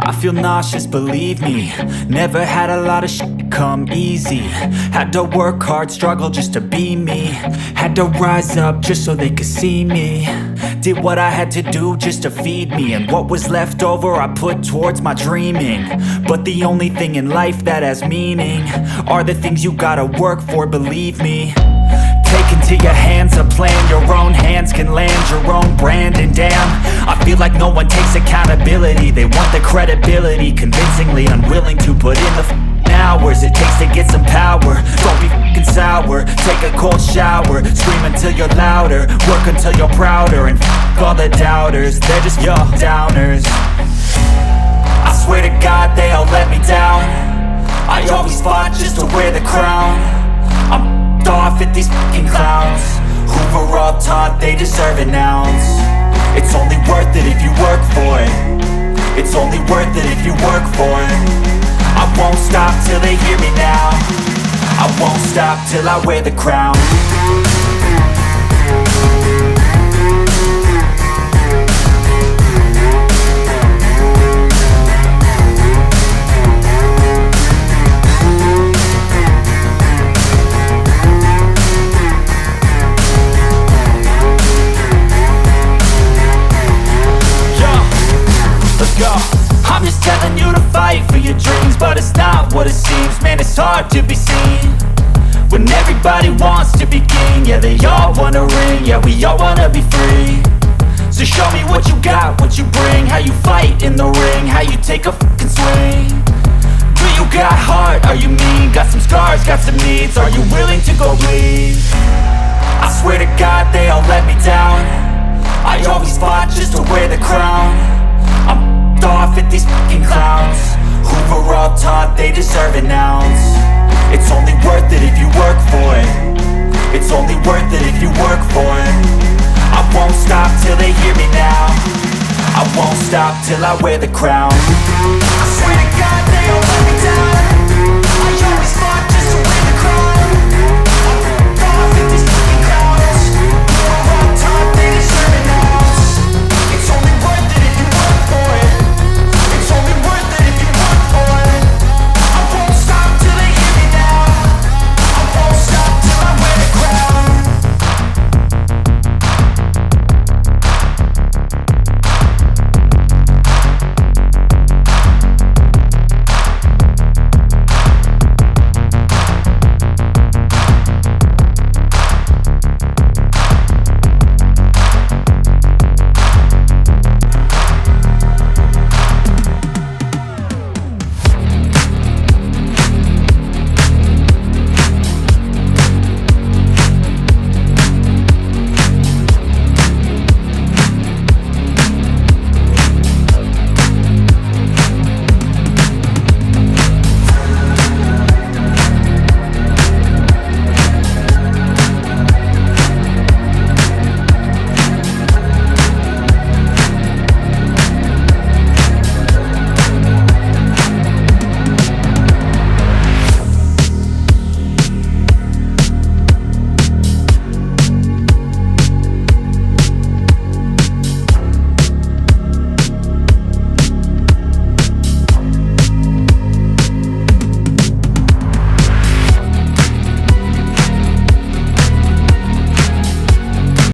I feel nauseous, believe me. Never had a lot of shit come easy. Had to work hard, struggle just to be me. Had to rise up just so they could see me. Did what I had to do just to feed me, and what was left over I put towards my dreaming. But the only thing in life that has meaning are the things you gotta work for, believe me. Take into your hands a plan, your own hands can land your own brand. And damn, I feel like no one takes accountability. They want the credibility, convincingly unwilling to put in the hours it takes to get some power. Don't be f***ing sour, take a cold shower. Scream until you're louder, work until you're prouder. And f*** all the doubters, they're just your downers. I swear to God they all let me down. I always fought just to wear the crown. I'm off at these fucking clowns who were all taught they deserve an ounce. It's only worth it if you work for it. It's only worth it if you work for it. I won't stop till they hear me now. I won't stop till I wear the crown. I'm just telling you to fight for your dreams, but it's not what it seems. Man, it's hard to be seen when everybody wants to be king. Yeah, they all wanna ring, yeah, we all wanna be free. So show me what you got, what you bring, how you fight in the ring, how you take a fucking swing. Do you got heart, are you mean? Got some scars, got some needs, are you willing to go bleed? I swear to God they all let me down. I always fought just to wear the crown. I'm off at these fucking clowns who were all taught they deserve an ounce. It's only worth it if you work for it. It's only worth it if you work for it. I won't stop till they hear me now. I won't stop till I wear the crown. I swear to God they all let me down.